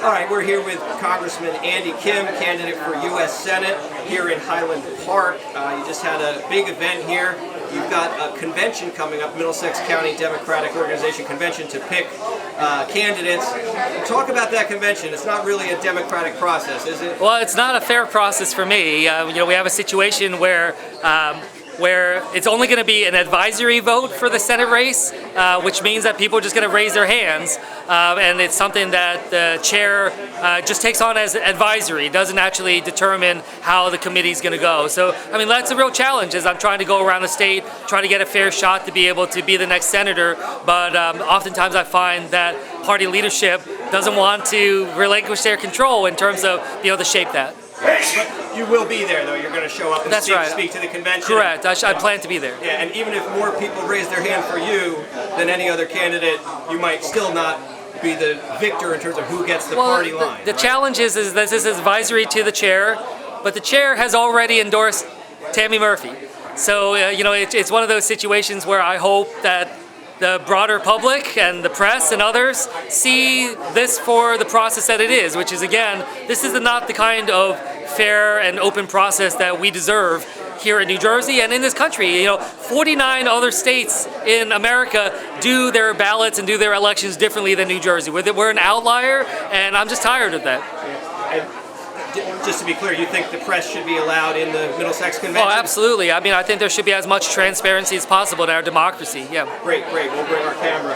All right, we're here with Congressman Andy Kim, candidate for U.S. Senate here in Highland Park. You just had a big event here. You've got a convention coming up, Middlesex County Democratic Organization Convention, to pick candidates. Talk about that convention. It's not really a democratic process, is it? Well, it's not a fair process for me. We have a situation where it's only going to be an advisory vote for the Senate race, which means that people are just going to raise their hands, and it's something that the chair just takes on as advisory, doesn't actually determine how the committee is going to go. So, I mean, that's a real challenge as I'm trying to go around the state, trying to get a fair shot to be able to be the next senator, but oftentimes I find that party leadership doesn't want to relinquish their control in terms of being able to shape that. But you will be there, though. You're going to show up and speak to the convention. Correct. I plan to be there. Yeah, and even if more people raise their hand for you than any other candidate, you might still not be the victor in terms of who gets the party line. The challenge is that this is advisory to the chair, but the chair has already endorsed Tammy Murphy. So, it's one of those situations where I hope that the broader public and the press and others see this for the process that it is, which is, again, this is not the kind of fair and open process that we deserve here in New Jersey and in this country. 49 other states in America do their ballots and do their elections differently than New Jersey. We're an outlier, and I'm just tired of that. Just to be clear, you think the press should be allowed in the Middlesex Convention? Oh, absolutely. I mean, I think there should be as much transparency as possible in our democracy. Yeah. Great. We'll bring our camera.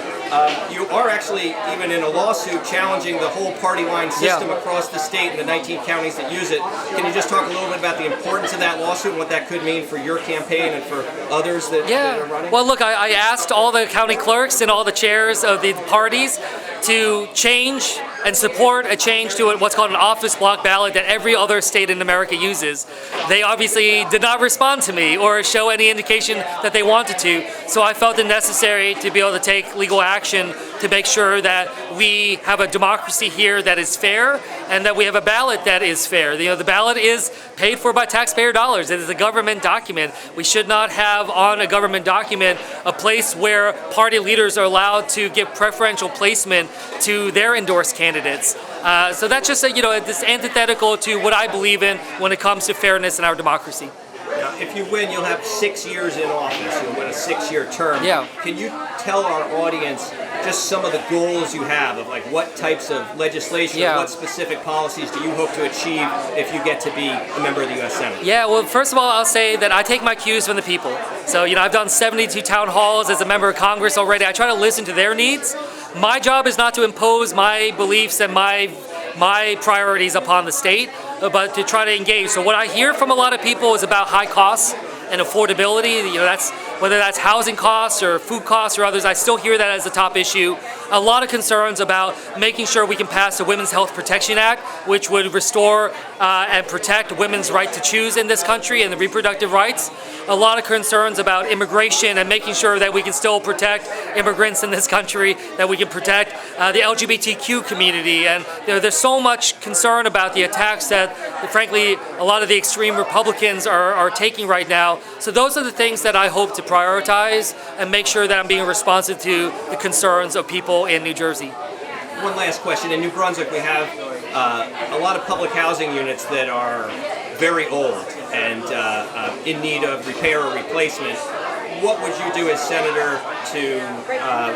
You are actually even in a lawsuit challenging the whole party line system across the state and the 19 counties that use it. Can you just talk a little bit about the importance of that lawsuit and what that could mean for your campaign and for others that are running? Well, look, I asked all the county clerks and all the chairs of the parties to change and support a change to what's called an office block ballot that every other state in America uses. They obviously did not respond to me or show any indication that they wanted to, so I felt it necessary to be able to take legal action to make sure that we have a democracy here that is fair and that we have a ballot that is fair. The ballot is paid for by taxpayer dollars. It is a government document. We should not have on a government document a place where party leaders are allowed to give preferential placement to their endorsed candidates. So that's just this antithetical to what I believe in when it comes to fairness in our democracy. Now, if you win, you'll have 6 years in office. You'll win a 6-year term. Yeah. Can you tell our audience just some of the goals you have of what types of legislation, what specific policies do you hope to achieve if you get to be a member of the U.S. Senate? Yeah, well, first of all, I'll say that I take my cues from the people. So, I've done 72 town halls as a member of Congress already. I try to listen to their needs. My job is not to impose my beliefs and my priorities upon the state, but to try to engage. So what I hear from a lot of people is about high costs and affordability. That's whether that's housing costs or food costs or others. I still hear that as a top issue. A lot of concerns about making sure we can pass the Women's Health Protection Act, which would restore and protect women's right to choose in this country and the reproductive rights. A lot of concerns about immigration and making sure that we can still protect immigrants in this country, that we can protect the LGBTQ community. And there's so much concern about the attacks that, frankly, a lot of the extreme Republicans are taking right now. So those are the things that I hope to prioritize and make sure that I'm being responsive to the concerns of people in New Jersey. One last question. In New Brunswick, we have a lot of public housing units that are very old and in need of repair or replacement. What would you do as senator to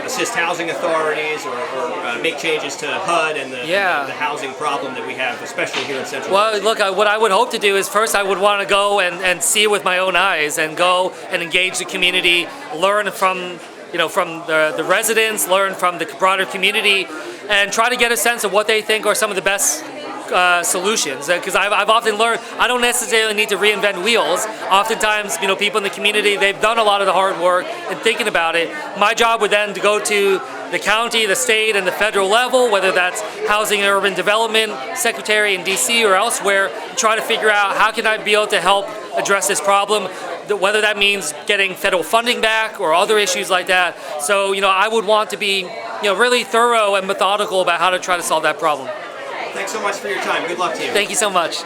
assist housing authorities or make changes to HUD and the housing problem that we have, especially here in Central Well, Jersey? look, what I would hope to do is first I would want to go and see it with my own eyes and go and engage the community, learn from the residents, learn from the broader community, and try to get a sense of what they think are some of the best solutions. Because I've often learned I don't necessarily need to reinvent wheels. Oftentimes, people in the community, they've done a lot of the hard work in thinking about it. My job would then to go to the county, the state, and the federal level, whether that's Housing and Urban Development Secretary in D.C. or elsewhere, and try to figure out how can I be able to help address this problem, whether that means getting federal funding back or other issues like that. So, I would want to be, really thorough and methodical about how to try to solve that problem. Thanks so much for your time. Good luck to you. Thank you so much.